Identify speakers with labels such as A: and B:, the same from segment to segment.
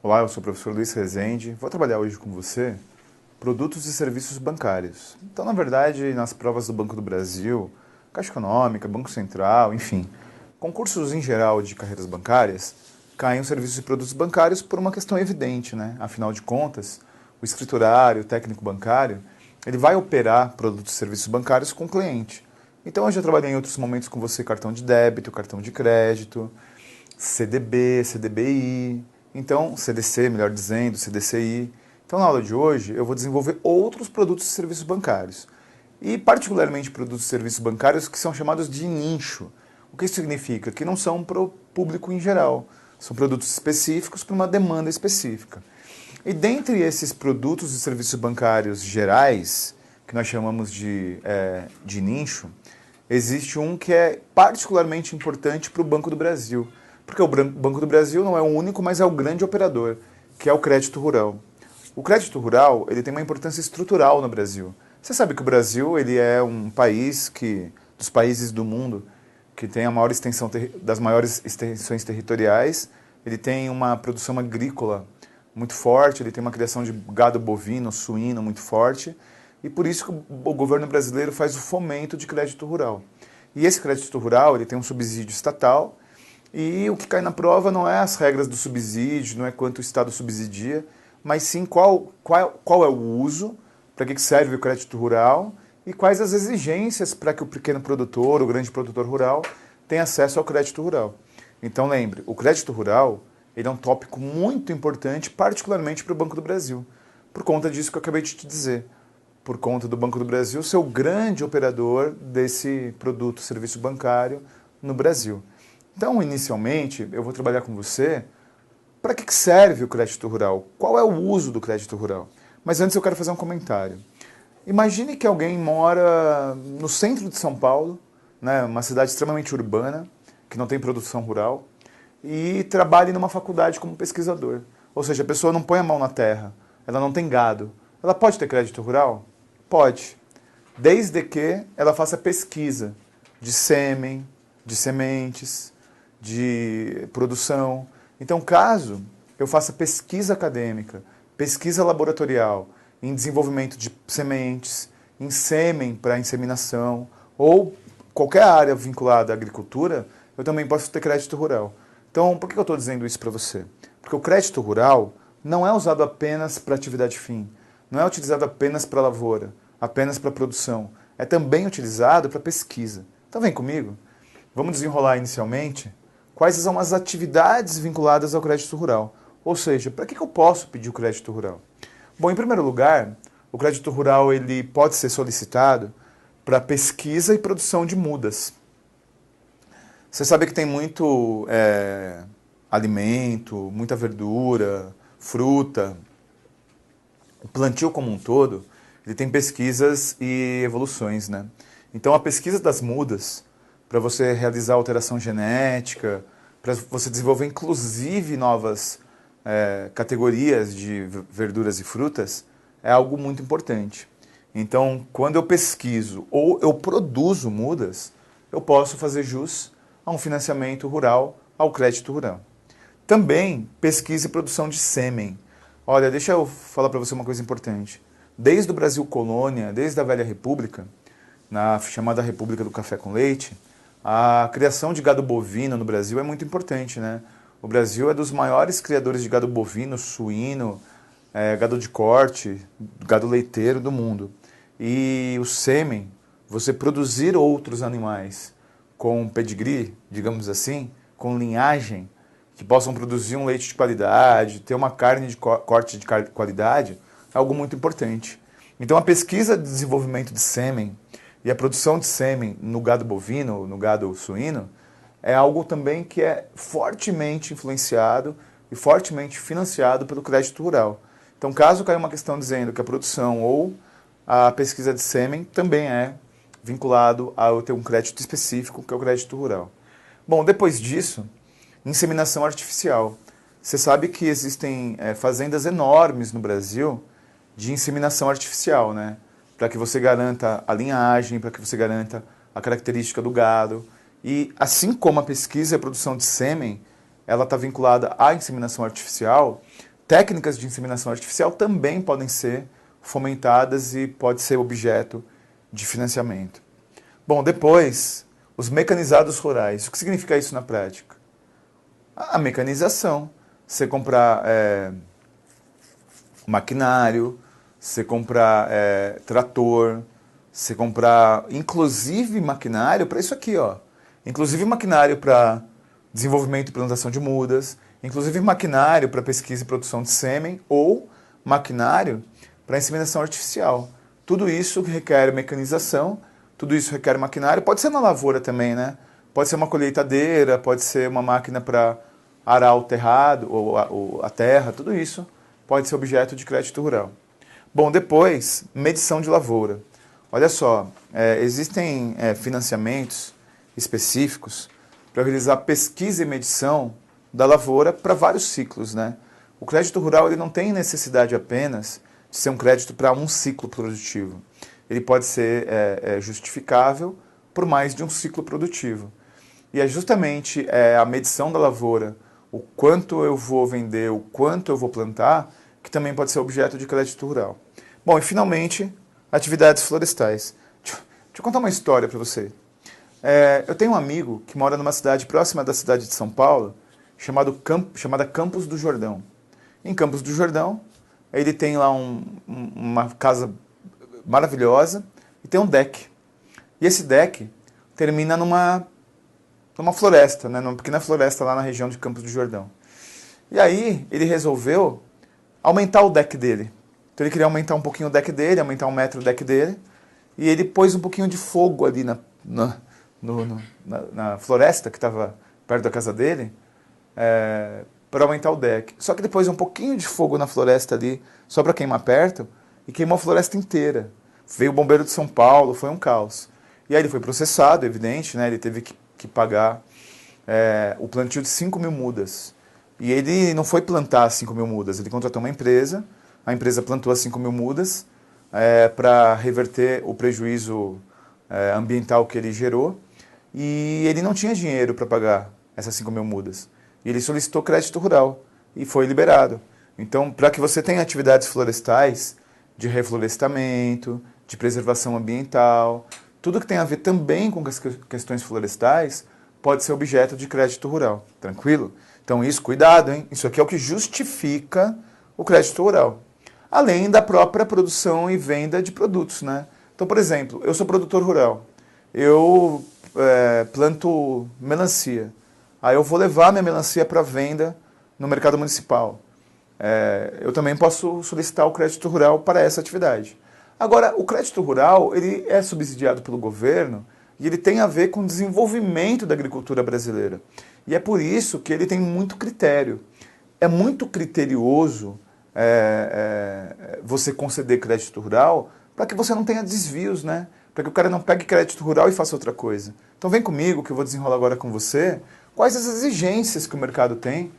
A: Olá, eu sou o professor Luiz Rezende. Vou trabalhar hoje com você produtos e serviços bancários. Então, na verdade, nas provas do Banco do Brasil, Caixa Econômica, Banco Central, enfim, concursos em geral de carreiras bancárias, caem os serviços e produtos bancários por uma questão evidente, né? Afinal de contas, o escriturário, o técnico bancário, ele vai operar produtos e serviços bancários com o cliente. Então, eu já trabalhei em outros momentos com você cartão de débito, cartão de crédito, CDB, CDBI, então CDC, melhor dizendo, CDCI. Então, na aula de hoje, eu vou desenvolver outros produtos e serviços bancários. E, particularmente, produtos e serviços bancários que são chamados de nicho. O que isso significa? Que não são para o público em geral. São produtos específicos para uma demanda específica. E dentre esses produtos e serviços bancários gerais, que nós chamamos de nicho, existe um que é particularmente importante para o Banco do Brasil. Porque o Banco do Brasil não é o único, mas é o grande operador, que é o crédito rural. O crédito rural ele tem uma importância estrutural no Brasil. Você sabe que o Brasil ele é um país dos países do mundo que tem a maior extensão das maiores extensões territoriais. Ele tem uma produção agrícola muito forte, ele tem uma criação de gado bovino, suíno muito forte, e por isso que o governo brasileiro faz o fomento de crédito rural. E esse crédito rural ele tem um subsídio estatal, e o que cai na prova não é as regras do subsídio, não é quanto o Estado subsidia, mas sim qual é o uso, para que serve o crédito rural e quais as exigências para que o pequeno produtor, o grande produtor rural, tenha acesso ao crédito rural. Então lembre, o crédito rural ele é um tópico muito importante, particularmente para o Banco do Brasil, por conta disso que eu acabei de te dizer. Por conta do Banco do Brasil ser o grande operador desse produto, serviço bancário no Brasil. Então, inicialmente, eu vou trabalhar com você para que serve o crédito rural, qual é o uso do crédito rural. Mas antes eu quero fazer um comentário. Imagine que alguém mora no centro de São Paulo, né, uma cidade extremamente urbana, que não tem produção rural, e trabalhe numa faculdade como pesquisador. Ou seja, a pessoa não põe a mão na terra, ela não tem gado. Ela pode ter crédito rural? Pode, desde que ela faça pesquisa de sêmen, de sementes, de produção. Então, caso eu faça pesquisa acadêmica, pesquisa laboratorial, em desenvolvimento de sementes, em sêmen para inseminação, ou qualquer área vinculada à agricultura, eu também posso ter crédito rural. Então, por que eu estou dizendo isso para você? Porque o crédito rural não é usado apenas para atividade fim, não é utilizado apenas para lavoura, apenas para produção, é também utilizado para pesquisa. Então vem comigo, vamos desenrolar inicialmente quais são as atividades vinculadas ao crédito rural. Ou seja, para que eu posso pedir o crédito rural? Bom, em primeiro lugar, o crédito rural ele pode ser solicitado para pesquisa e produção de mudas. Você sabe que tem muito alimento, muita verdura, fruta. O plantio como um todo, ele tem pesquisas e evoluções, né? Então a pesquisa das mudas, para você realizar alteração genética, para você desenvolver inclusive novas categorias de verduras e frutas, é algo muito importante. Então, quando eu pesquiso ou eu produzo mudas, eu posso fazer jus a um financiamento rural, ao crédito rural. Também pesquisa e produção de sêmen. Olha, deixa eu falar para você uma coisa importante. Desde o Brasil colônia, desde a velha república, na chamada República do Café com Leite, a criação de gado bovino no Brasil é muito importante, né? O Brasil é dos maiores criadores de gado bovino, suíno, gado de corte, gado leiteiro do mundo. E o sêmen, você produzir outros animais com pedigree, digamos assim, com linhagem, que possam produzir um leite de qualidade, ter uma carne de corte de qualidade, é algo muito importante. Então a pesquisa de desenvolvimento de sêmen e a produção de sêmen no gado bovino, no gado suíno, é algo também que é fortemente influenciado e fortemente financiado pelo crédito rural. Então, caso caia uma questão dizendo que a produção ou a pesquisa de sêmen também é vinculado a eu ter um crédito específico, que é o crédito rural. Bom, depois disso, inseminação artificial. Você sabe que existem fazendas enormes no Brasil de inseminação artificial, né? Para que você garanta a linhagem, para que você garanta a característica do gado. E assim como a pesquisa e a produção de sêmen, ela está vinculada à inseminação artificial, técnicas de inseminação artificial também podem ser fomentadas e pode ser objeto de financiamento. Bom, depois, os mecanizados rurais. O que significa isso na prática? A mecanização. Você comprar maquinário, você comprar trator, você comprar inclusive maquinário para isso aqui, ó. Inclusive maquinário para desenvolvimento e plantação de mudas, inclusive maquinário para pesquisa e produção de sêmen ou maquinário para inseminação artificial. Tudo isso requer mecanização, tudo isso requer maquinário. Pode ser na lavoura também, né? Pode ser uma colheitadeira, pode ser uma máquina para arar o terrado ou a terra, tudo isso pode ser objeto de crédito rural. Bom, depois, medição de lavoura. Olha só, existem financiamentos específicos para realizar pesquisa e medição da lavoura para vários ciclos, né? O crédito rural ele não tem necessidade apenas de ser um crédito para um ciclo produtivo. Ele pode ser justificável por mais de um ciclo produtivo. E é justamente a medição da lavoura, o quanto eu vou vender, o quanto eu vou plantar, que também pode ser objeto de crédito rural. Bom, e finalmente, atividades florestais. Deixa eu contar uma história para você. Eu tenho um amigo que mora numa cidade próxima da cidade de São Paulo, chamada Campos do Jordão. Em Campos do Jordão, ele tem lá uma casa maravilhosa e tem um deck. E esse deck termina numa floresta, né, numa pequena floresta lá na região de Campos do Jordão. E aí ele resolveu aumentar o deck dele. Então ele queria aumentar um pouquinho o deck dele, aumentar 1 metro o deck dele, e ele pôs um pouquinho de fogo ali na floresta que estava perto da casa dele, para aumentar o deck. Só que depois um pouquinho de fogo na floresta ali, só para queimar perto, e queimou a floresta inteira. Veio o bombeiro de São Paulo, foi um caos. E aí ele foi processado, evidente, né? Ele teve que pagar o plantio de 5.000 mudas. E ele não foi plantar 5.000 mudas, ele contratou uma empresa, a empresa plantou as 5.000 mudas para reverter o prejuízo ambiental que ele gerou, e ele não tinha dinheiro para pagar essas 5.000 mudas. E ele solicitou crédito rural e foi liberado. Então, para que você tenha atividades florestais, de reflorestamento, de preservação ambiental, tudo que tem a ver também com as questões florestais, pode ser objeto de crédito rural. Tranquilo? Então, isso, cuidado, hein? Isso aqui é o que justifica o crédito rural. Além da própria produção e venda de produtos, né? Então, por exemplo, eu sou produtor rural. Eu planto melancia. Aí eu vou levar minha melancia para venda no mercado municipal. Eu também posso solicitar o crédito rural para essa atividade. Agora, o crédito rural ele é subsidiado pelo governo e ele tem a ver com o desenvolvimento da agricultura brasileira. E é por isso que ele tem muito critério. É muito criterioso você conceder crédito rural para que você não tenha desvios, né? Para que o cara não pegue crédito rural e faça outra coisa. Então vem comigo que eu vou desenrolar agora com você quais as exigências que o mercado tem,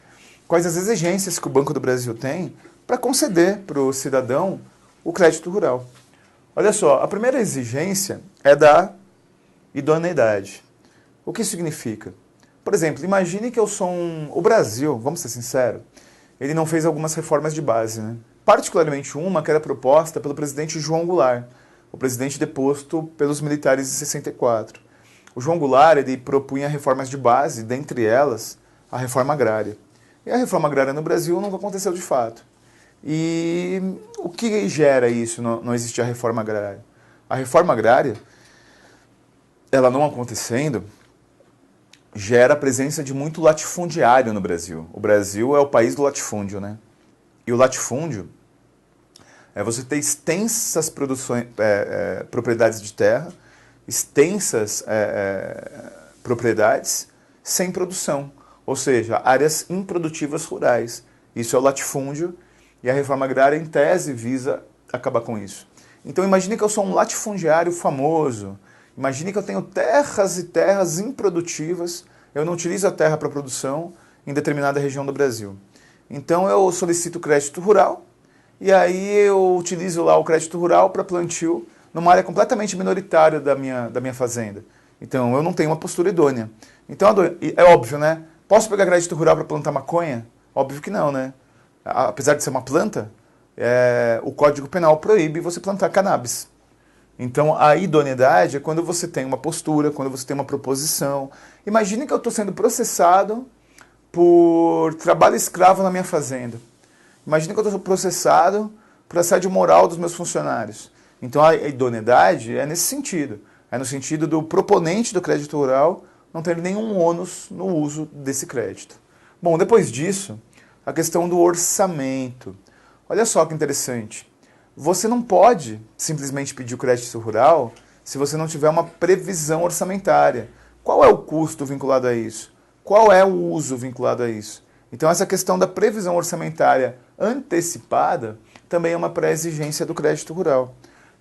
A: quais as exigências que o Banco do Brasil tem para conceder para o cidadão o crédito rural. Olha só, a primeira exigência é da idoneidade. O que isso significa? Por exemplo, imagine que eu sou o Brasil, vamos ser sinceros, ele não fez algumas reformas de base, né? Particularmente uma que era proposta pelo presidente João Goulart, o presidente deposto pelos militares de 64. O João Goulart ele propunha reformas de base, dentre elas a reforma agrária. E a reforma agrária no Brasil nunca aconteceu de fato. E o que gera isso, não existir a reforma agrária? A reforma agrária, ela não acontecendo, gera a presença de muito latifundiário no Brasil. O Brasil é o país do latifúndio, né? E o latifúndio é você ter extensas propriedades de terra, extensas propriedades sem produção, ou seja, áreas improdutivas rurais. Isso é o latifúndio e a reforma agrária, em tese, visa acabar com isso. Então imagine que eu sou um latifundiário famoso, imagine que eu tenho terras e terras improdutivas, eu não utilizo a terra para produção em determinada região do Brasil. Então eu solicito crédito rural e aí eu utilizo lá o crédito rural para plantio numa área completamente minoritária da minha fazenda. Então eu não tenho uma postura idônea. Então é óbvio, né? Posso pegar crédito rural para plantar maconha? Óbvio que não, né? apesar de ser uma planta, o Código Penal proíbe você plantar cannabis. Então, a idoneidade é quando você tem uma postura, quando você tem uma proposição. Imagine que eu estou sendo processado por trabalho escravo na minha fazenda. Imagine que eu estou processado por assédio moral dos meus funcionários. Então, a idoneidade é nesse sentido. É no sentido do proponente do crédito rural não ter nenhum ônus no uso desse crédito. Bom, depois disso, a questão do orçamento. Olha só que interessante. Você não pode simplesmente pedir o crédito rural se você não tiver uma previsão orçamentária. Qual é o custo vinculado a isso? Qual é o uso vinculado a isso? Então, essa questão da previsão orçamentária antecipada também é uma pré-exigência do crédito rural.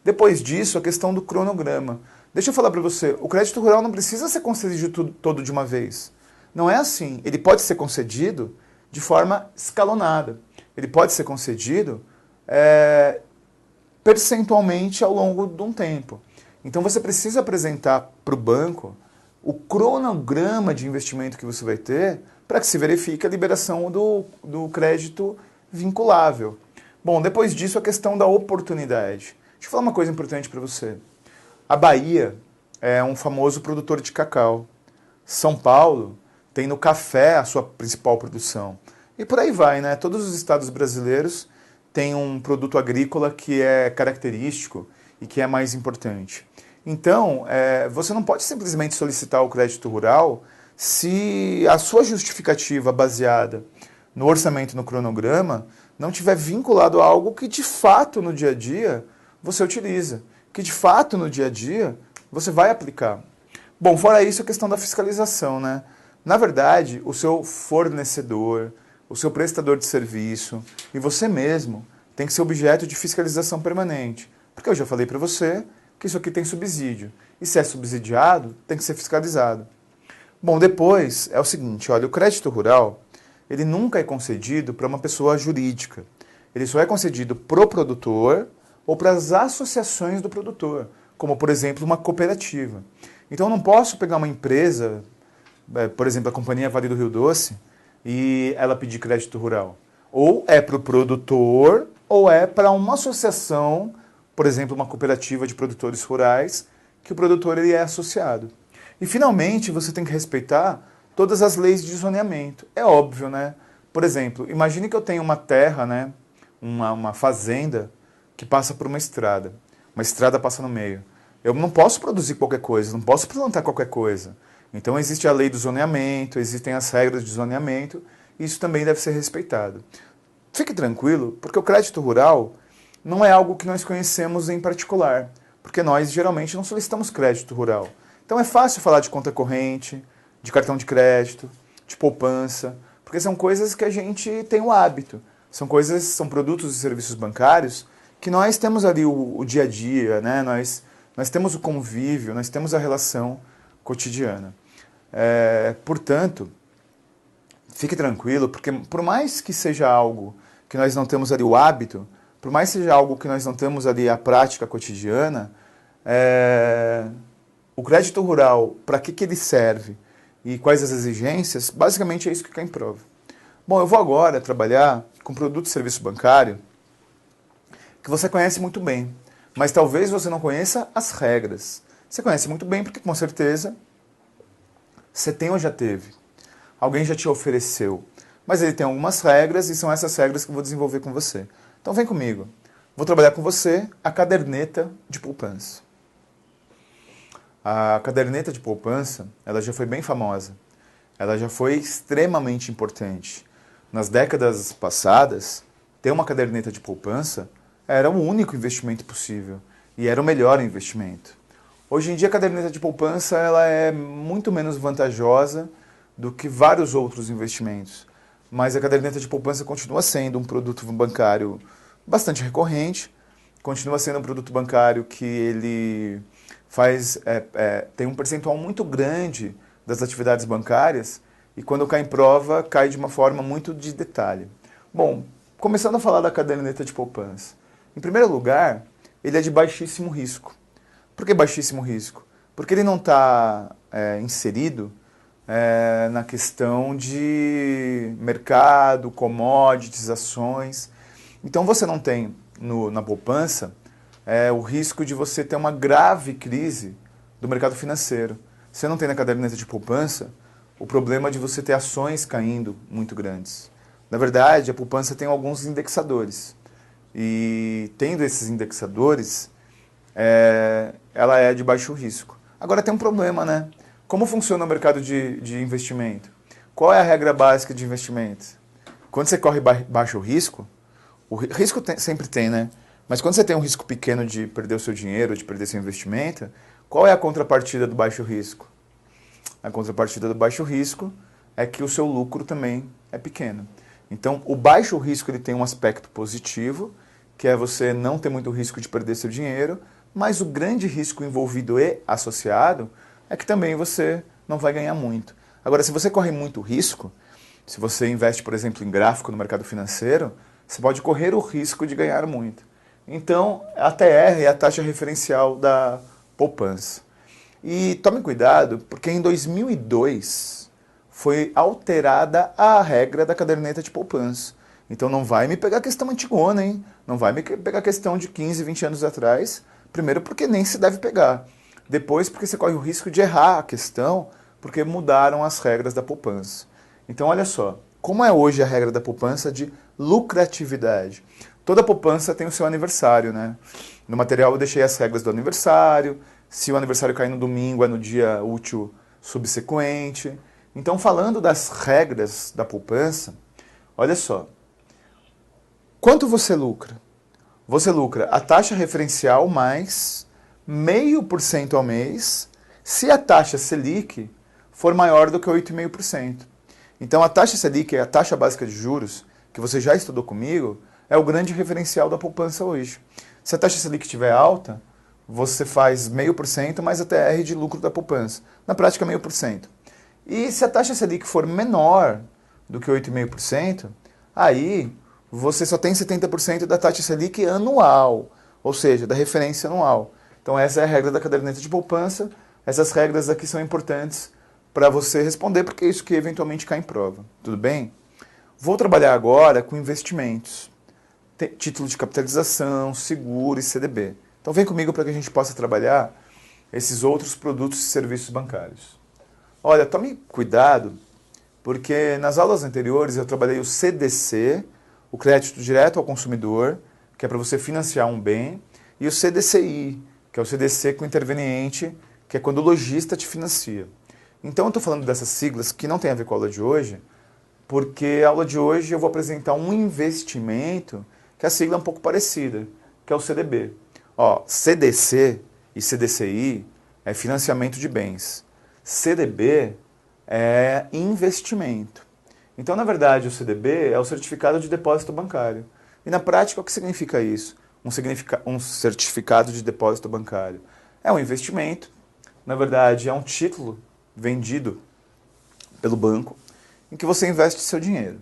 A: Depois disso, a questão do cronograma. Deixa eu falar para você, o crédito rural não precisa ser concedido todo de uma vez. Não é assim. Ele pode ser concedido de forma escalonada. Ele pode ser concedido percentualmente ao longo de um tempo. Então você precisa apresentar para o banco o cronograma de investimento que você vai ter para que se verifique a liberação do crédito vinculável. Bom, depois disso a questão da oportunidade. Deixa eu falar uma coisa importante para você. A Bahia é um famoso produtor de cacau. São Paulo tem no café a sua principal produção. E por aí vai, né? Todos os estados brasileiros têm um produto agrícola que é característico e que é mais importante. Então, você não pode simplesmente solicitar o crédito rural se a sua justificativa baseada no orçamento e no cronograma não tiver vinculado a algo que de fato no dia a dia você utiliza, que de fato no dia a dia você vai aplicar. Bom, fora isso, a questão da fiscalização, né? Na verdade, o seu fornecedor, o seu prestador de serviço e você mesmo tem que ser objeto de fiscalização permanente. Porque eu já falei para você que isso aqui tem subsídio. E se é subsidiado, tem que ser fiscalizado. Bom, depois é o seguinte, olha, o crédito rural, ele nunca é concedido para uma pessoa jurídica. Ele só é concedido para o produtor ou para as associações do produtor, como, por exemplo, uma cooperativa. Então, eu não posso pegar uma empresa, por exemplo, a Companhia Vale do Rio Doce, e ela pedir crédito rural. Ou é para o produtor, ou é para uma associação, por exemplo, uma cooperativa de produtores rurais, que o produtor ele é associado. E, finalmente, você tem que respeitar todas as leis de zoneamento. É óbvio, né? Por exemplo, imagine que eu tenho uma terra, né? Uma fazenda que passa por uma estrada. Uma estrada passa no meio. Eu não posso produzir qualquer coisa, não posso plantar qualquer coisa. Então existe a lei do zoneamento, existem as regras de zoneamento, e isso também deve ser respeitado. Fique tranquilo, porque o crédito rural não é algo que nós conhecemos em particular, porque nós geralmente não solicitamos crédito rural. Então é fácil falar de conta corrente, de cartão de crédito, de poupança, porque são coisas que a gente tem o hábito. São produtos e serviços bancários que nós temos ali o dia a dia, né? Nós temos o convívio, nós temos a relação cotidiana. Portanto, fique tranquilo, porque por mais que seja algo que nós não temos ali o hábito, por mais que seja algo que nós não temos ali a prática cotidiana, o crédito rural, para que ele serve e quais as exigências, basicamente é isso que cai em prova. Bom, eu vou agora trabalhar com produto e serviço bancário que você conhece muito bem, mas talvez você não conheça as regras. Você conhece muito bem porque, com certeza, você tem ou já teve. Alguém já te ofereceu. Mas ele tem algumas regras e são essas regras que eu vou desenvolver com você. Então vem comigo. Vou trabalhar com você a caderneta de poupança. A caderneta de poupança, ela já foi bem famosa. Ela já foi extremamente importante. Nas décadas passadas, ter uma caderneta de poupança era o único investimento possível e era o melhor investimento. Hoje em dia, a caderneta de poupança ela é muito menos vantajosa do que vários outros investimentos. Mas a caderneta de poupança continua sendo um produto bancário bastante recorrente, continua sendo um produto bancário que ele tem um percentual muito grande das atividades bancárias e quando cai em prova, cai de uma forma muito de detalhe. Bom, começando a falar da caderneta de poupança. Em primeiro lugar, ele é de baixíssimo risco. Por que baixíssimo risco? Porque ele não está inserido na questão de mercado, commodities, ações. Então você não tem na poupança o risco de você ter uma grave crise do mercado financeiro. Você não tem na caderneta de poupança o problema de você ter ações caindo muito grandes. Na verdade, a poupança tem alguns indexadores. E tendo esses indexadores, ela é de baixo risco. Agora tem um problema, né? Como funciona o mercado de investimento? Qual é a regra básica de investimento? Quando você corre baixo risco, o risco sempre tem, né? Mas quando você tem um risco pequeno de perder o seu dinheiro, de perder seu investimento, qual é a contrapartida do baixo risco? A contrapartida do baixo risco é que o seu lucro também é pequeno. Então, o baixo risco ele tem um aspecto positivo, que é você não ter muito risco de perder seu dinheiro, mas o grande risco envolvido e associado é que também você não vai ganhar muito. Agora, se você corre muito risco, se você investe, por exemplo, em gráfico no mercado financeiro, você pode correr o risco de ganhar muito. Então, a TR é a taxa referencial da poupança. E tome cuidado, porque em 2002 foi alterada a regra da caderneta de poupança. Então não vai me pegar a questão antigona, hein? Não vai me pegar a questão de 15, 20 anos atrás. Primeiro porque nem se deve pegar. Depois porque você corre o risco de errar a questão, porque mudaram as regras da poupança. Então olha só, como é hoje a regra da poupança de lucratividade? Toda poupança tem o seu aniversário, né? No material eu deixei as regras do aniversário. Se o aniversário cair no domingo, é no dia útil subsequente. Então, falando das regras da poupança, olha só. Quanto você lucra? Você lucra a taxa referencial mais 0,5% ao mês, se a taxa Selic for maior do que 8,5%. Então, a taxa Selic, a taxa básica de juros, que você já estudou comigo, é o grande referencial da poupança hoje. Se a taxa Selic estiver alta, você faz 0,5% mais a TR de lucro da poupança. Na prática, 0,5%. E se a taxa Selic for menor do que 8,5%, aí você só tem 70% da taxa Selic anual, ou seja, da referência anual. Então essa é a regra da caderneta de poupança. Essas regras aqui são importantes para você responder, porque é isso que eventualmente cai em prova. Tudo bem? Vou trabalhar agora com investimentos. Título de capitalização, seguro e CDB. Então vem comigo para que a gente possa trabalhar esses outros produtos e serviços bancários. Olha, tome cuidado, porque nas aulas anteriores eu trabalhei o CDC, o crédito direto ao consumidor, que é para você financiar um bem, e o CDCI, que é o CDC com interveniente, que é quando o lojista te financia. Então eu estou falando dessas siglas que não tem a ver com a aula de hoje, porque a aula de hoje eu vou apresentar um investimento que a sigla é um pouco parecida, que é o CDB. Ó, CDC e CDCI é financiamento de bens. CDB é investimento. Então, na verdade, o CDB é o certificado de depósito bancário. E na prática, o que significa isso? Um certificado de depósito bancário. É um investimento, na verdade, é um título vendido pelo banco em que você investe seu dinheiro.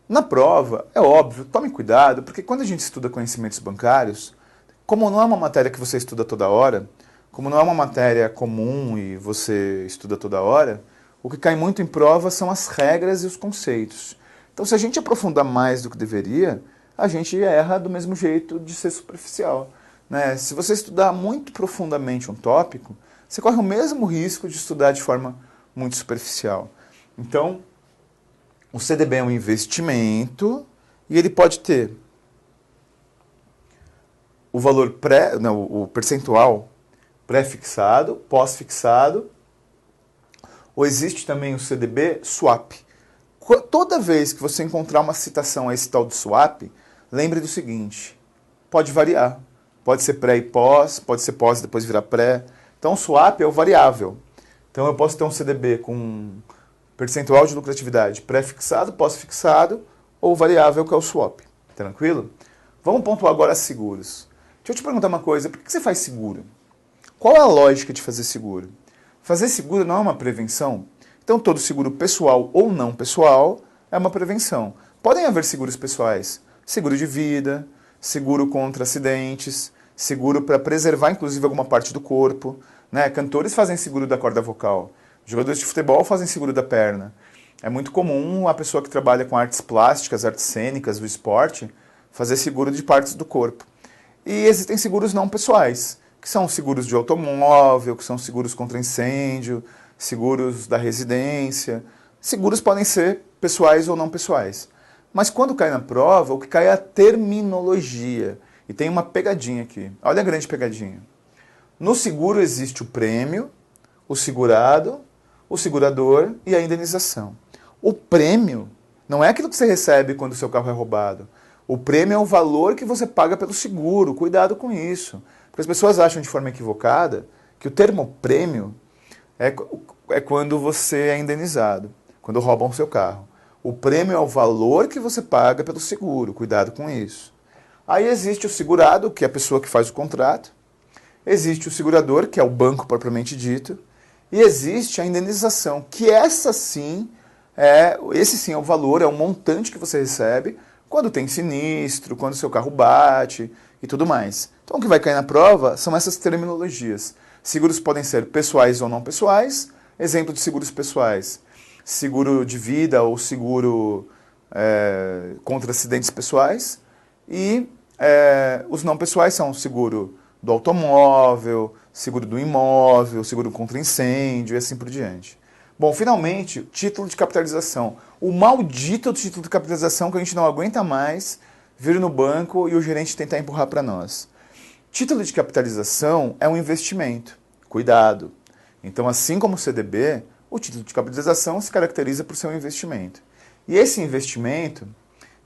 A: Na prova, é óbvio, tome cuidado, porque quando a gente estuda conhecimentos bancários, como não é uma matéria que você estuda toda hora, como não é uma matéria comum e você estuda toda hora, o que cai muito em prova são as regras e os conceitos. Então, se a gente aprofundar mais do que deveria, a gente erra do mesmo jeito de ser superficial, né? Se você estudar muito profundamente um tópico, você corre o mesmo risco de estudar de forma muito superficial. Então, o CDB é um investimento e ele pode ter o valor o percentual pré-fixado, pós-fixado, ou existe também o CDB swap. Toda vez que você encontrar uma citação a esse tal de swap, lembre do seguinte, pode variar. Pode ser pré e pós, pode ser pós e depois virar pré. Então o swap é o variável. Então eu posso ter um CDB com percentual de lucratividade pré-fixado, pós-fixado, ou variável que é o swap. Tranquilo? Vamos pontuar agora seguros. Deixa eu te perguntar uma coisa, por que você faz seguro? Qual é a lógica de fazer seguro? Fazer seguro não é uma prevenção? Então todo seguro pessoal ou não pessoal é uma prevenção. Podem haver seguros pessoais, seguro de vida, seguro contra acidentes, seguro para preservar inclusive alguma parte do corpo, né? Cantores fazem seguro da corda vocal. Jogadores de futebol fazem seguro da perna. É muito comum a pessoa que trabalha com artes plásticas, artes cênicas, do esporte, fazer seguro de partes do corpo. E existem seguros não pessoais, que são seguros de automóvel, que são seguros contra incêndio, seguros da residência. Seguros podem ser pessoais ou não pessoais. Mas quando cai na prova, o que cai é a terminologia. E tem uma pegadinha aqui. Olha a grande pegadinha. No seguro existe o prêmio, o segurado, o segurador e a indenização. O prêmio não é aquilo que você recebe quando o seu carro é roubado. O prêmio é o valor que você paga pelo seguro. Cuidado com isso. Porque as pessoas acham de forma equivocada que o termo prêmio é quando você é indenizado, quando roubam o seu carro. O prêmio é o valor que você paga pelo seguro. Cuidado com isso. Aí existe o segurado, que é a pessoa que faz o contrato. Existe o segurador, que é o banco propriamente dito. E existe a indenização, que esse sim é o valor, é o montante que você recebe quando tem sinistro, quando seu carro bate e tudo mais. Então o que vai cair na prova são essas terminologias. Seguros podem ser pessoais ou não pessoais. Exemplo de seguros pessoais: seguro de vida ou seguro contra acidentes pessoais. E os não pessoais são o seguro do automóvel, seguro do imóvel, seguro contra incêndio e assim por diante. Bom, finalmente, título de capitalização. O maldito título de capitalização que a gente não aguenta mais vir no banco e o gerente tentar empurrar para nós. Título de capitalização é um investimento. Cuidado. Então, assim como o CDB, o título de capitalização se caracteriza por ser um investimento. E esse investimento,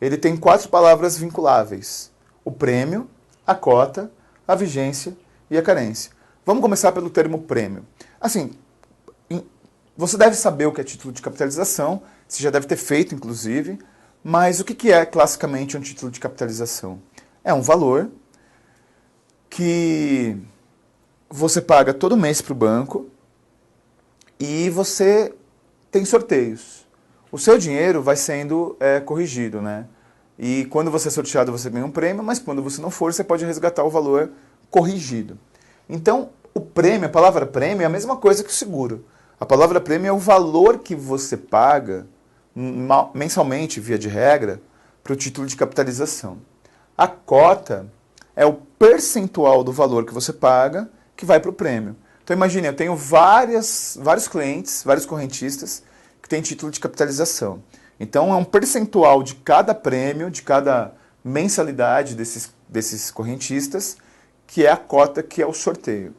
A: ele tem 4 palavras vinculáveis: o prêmio, a cota, a vigência e a carência. Vamos começar pelo termo prêmio. Assim, você deve saber o que é título de capitalização, você já deve ter feito, inclusive, mas o que é classicamente um título de capitalização? É um valor que você paga todo mês para o banco e você tem sorteios. O seu dinheiro vai sendo corrigido, né? E quando você é sorteado, você ganha um prêmio, mas quando você não for, você pode resgatar o valor corrigido. Então, o prêmio, a palavra prêmio é a mesma coisa que o seguro. A palavra prêmio é o valor que você paga mensalmente, via de regra, para o título de capitalização. A cota é o percentual do valor que você paga que vai para o prêmio. Então imagine, eu tenho vários clientes, vários correntistas que têm título de capitalização. Então é um percentual de cada prêmio, de cada mensalidade desses correntistas, que é a cota, que é o sorteio.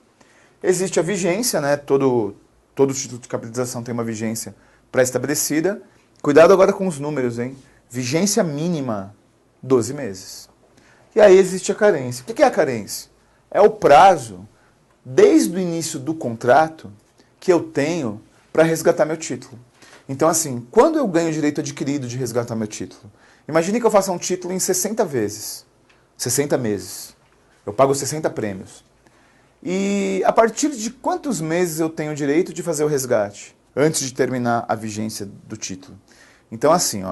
A: Existe a vigência, né? Todo título de capitalização tem uma vigência pré-estabelecida. Cuidado agora com os números, hein? Vigência mínima, 12 meses. E aí existe a carência. O que é a carência? É o prazo, desde o início do contrato, que eu tenho para resgatar meu título. Então, assim, quando eu ganho o direito adquirido de resgatar meu título? Imagine que eu faça um título em 60 vezes, 60 meses. Eu pago 60 prêmios. E a partir de quantos meses eu tenho o direito de fazer o resgate, antes de terminar a vigência do título? Então, assim,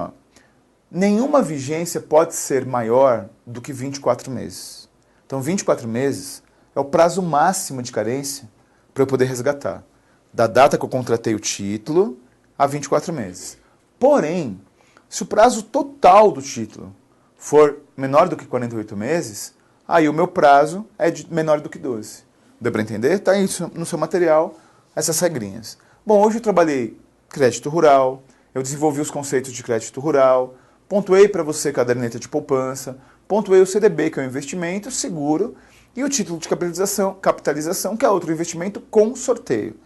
A: nenhuma vigência pode ser maior do que 24 meses. Então, 24 meses é o prazo máximo de carência para eu poder resgatar. Da data que eu contratei o título a 24 meses. Porém, se o prazo total do título for menor do que 48 meses, aí o meu prazo é menor do que 12. Deu para entender? Está aí no seu material essas regrinhas. Bom, hoje eu trabalhei crédito rural, eu desenvolvi os conceitos de crédito rural, pontuei para você caderneta de poupança, pontuei o CDB, que é um investimento seguro, e o título de capitalização, que é outro investimento com sorteio.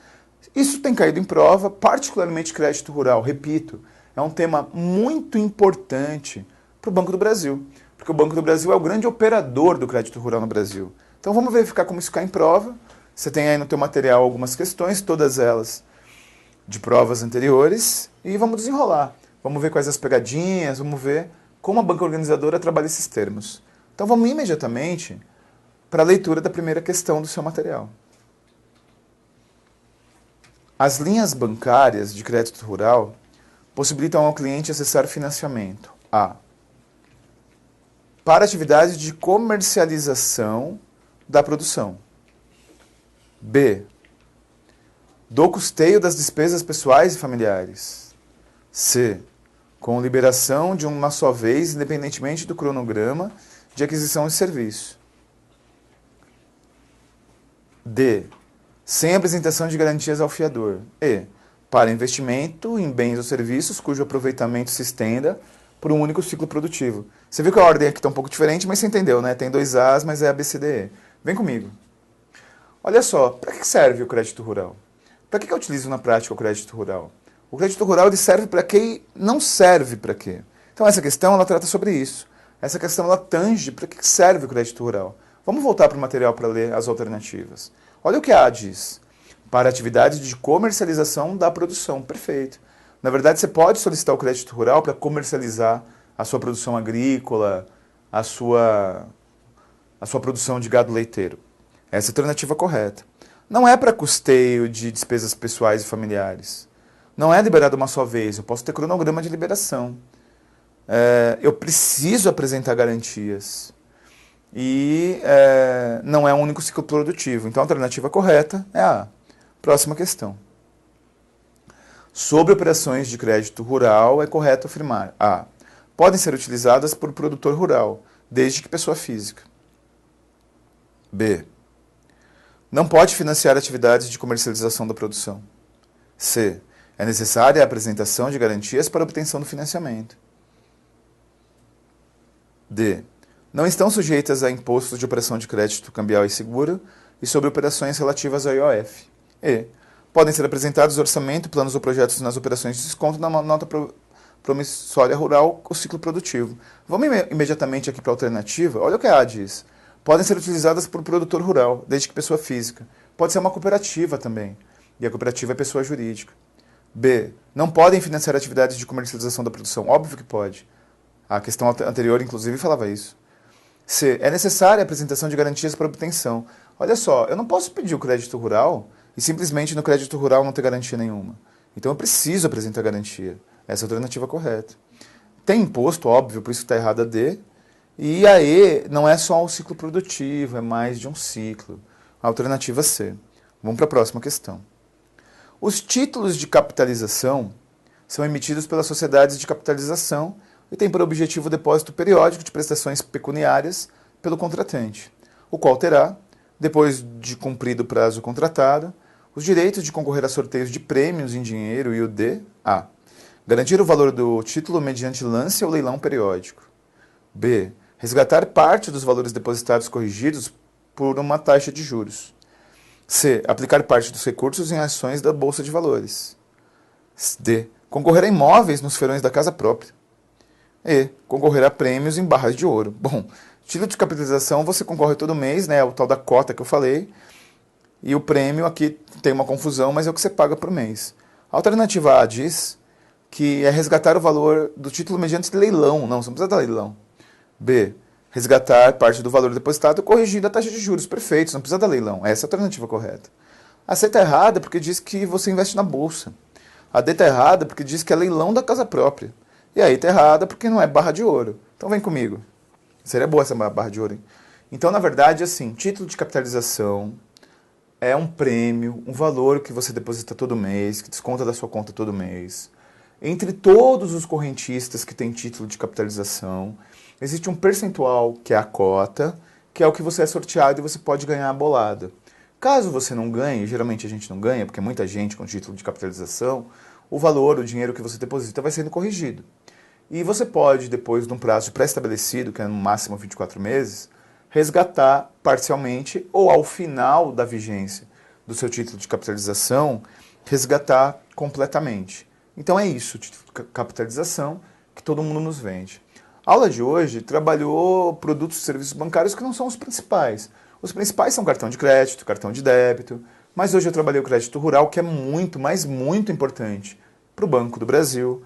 A: Isso tem caído em prova, particularmente crédito rural. Repito, é um tema muito importante para o Banco do Brasil, porque o Banco do Brasil é o grande operador do crédito rural no Brasil. Então vamos verificar como isso cai em prova. Você tem aí no teu material algumas questões, todas elas de provas anteriores, e vamos desenrolar. Vamos ver quais as pegadinhas, vamos ver como a banca organizadora trabalha esses termos. Então vamos imediatamente para a leitura da primeira questão do seu material. As linhas bancárias de crédito rural possibilitam ao cliente acessar financiamento A. Para atividades de comercialização da produção. B. do custeio das despesas pessoais e familiares. C. Com liberação de uma só vez, independentemente do cronograma de aquisição de serviço. D. Sem apresentação de garantias ao fiador. E. Para investimento em bens ou serviços cujo aproveitamento se estenda por um único ciclo produtivo. Você viu que a ordem aqui está um pouco diferente, mas você entendeu, né? Tem 2 As, mas é ABCDE. Vem comigo. Olha só, para que serve o crédito rural? Para que eu utilizo na prática o crédito rural? O crédito rural ele serve para quê e não serve para quê? Então essa questão ela trata sobre isso. Essa questão ela tange para que serve o crédito rural. Vamos voltar para o material para ler as alternativas. Olha o que a diz. Para atividades de comercialização da produção. Perfeito. Na verdade, você pode solicitar o crédito rural para comercializar a sua produção agrícola, a sua produção de gado leiteiro. Essa é a alternativa correta. Não é para custeio de despesas pessoais e familiares. Não é liberado uma só vez. Eu posso ter cronograma de liberação. Eu preciso apresentar garantias. E não é um único ciclo produtivo. Então a alternativa correta é a A. Próxima questão. Sobre operações de crédito rural, é correto afirmar A. Podem ser utilizadas por produtor rural, desde que pessoa física. B. Não pode financiar atividades de comercialização da produção. C. É necessária a apresentação de garantias para obtenção do financiamento. D. Não estão sujeitas a impostos de operação de crédito cambial e seguro e sobre operações relativas ao IOF. E. Podem ser apresentados orçamento, planos ou projetos nas operações de desconto na nota promissória rural ou ciclo produtivo. Vamos imediatamente aqui para a alternativa. Olha o que a A diz. Podem ser utilizadas por produtor rural, desde que pessoa física. Pode ser uma cooperativa também. E a cooperativa é pessoa jurídica. B. Não podem financiar atividades de comercialização da produção. Óbvio que pode. A questão anterior, inclusive, falava isso. C. É necessária a apresentação de garantias para obtenção. Olha só, eu não posso pedir o crédito rural e simplesmente no crédito rural não ter garantia nenhuma. Então eu preciso apresentar garantia. Essa é a alternativa correta. Tem imposto, óbvio, por isso que está errada a D. E a E não é só um ciclo produtivo, é mais de um ciclo. A alternativa C. Vamos para a próxima questão. Os títulos de capitalização são emitidos pelas sociedades de capitalização e têm por objetivo o depósito periódico de prestações pecuniárias pelo contratante, o qual terá, depois de cumprido o prazo contratado, os direitos de concorrer a sorteios de prêmios em dinheiro e o D. A. Garantir o valor do título mediante lance ou leilão periódico. B. Resgatar parte dos valores depositados corrigidos por uma taxa de juros. C. Aplicar parte dos recursos em ações da Bolsa de Valores. D. Concorrer a imóveis nos feirões da casa própria. E. Concorrer a prêmios em barras de ouro. Bom, título de capitalização você concorre todo mês, né? É o tal da cota que eu falei. E o prêmio aqui tem uma confusão, mas é o que você paga por mês. A alternativa A diz que é resgatar o valor do título mediante leilão. Não, você não precisa dar leilão. B. Resgatar parte do valor depositado corrigindo a taxa de juros. Perfeito, você não precisa dar leilão. Essa é a alternativa correta. A C está errada porque diz que você investe na bolsa. A D está errada porque diz que é leilão da casa própria. E aí está errada porque não é barra de ouro. Então vem comigo. Seria boa essa barra de ouro, hein? Então, na verdade, assim, título de capitalização é um prêmio, um valor que você deposita todo mês, que desconta da sua conta todo mês. Entre todos os correntistas que têm título de capitalização, existe um percentual, que é a cota, que é o que você é sorteado e você pode ganhar a bolada. Caso você não ganhe, geralmente a gente não ganha, porque muita gente com título de capitalização, o valor, o dinheiro que você deposita vai sendo corrigido. E você pode, depois de um prazo pré-estabelecido, que é no máximo 24 meses, resgatar parcialmente ou ao final da vigência do seu título de capitalização, resgatar completamente. Então é isso, título de capitalização que todo mundo nos vende. A aula de hoje trabalhou produtos e serviços bancários que não são os principais. Os principais são cartão de crédito, cartão de débito, mas hoje eu trabalhei o crédito rural, que é muito, mas muito importante para o Banco do Brasil.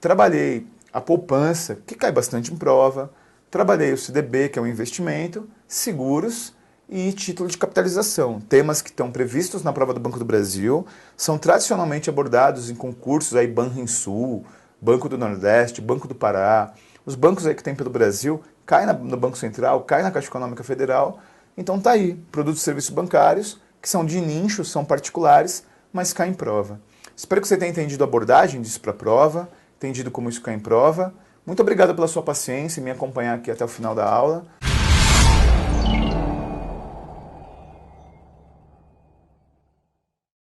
A: Trabalhei a poupança, que cai bastante em prova. Trabalhei o CDB, que é um investimento, seguros e título de capitalização. Temas que estão previstos na prova do Banco do Brasil, são tradicionalmente abordados em concursos aí Banrisul, Banco do Nordeste, Banco do Pará. Os bancos aí que tem pelo Brasil, cai no Banco Central, cai na Caixa Econômica Federal. Então tá aí, produtos e serviços bancários, que são de nicho, são particulares, mas cai em prova. Espero que você tenha entendido a abordagem disso para a prova, entendido como isso cai em prova. Muito obrigado pela sua paciência e me acompanhar aqui até o final da aula.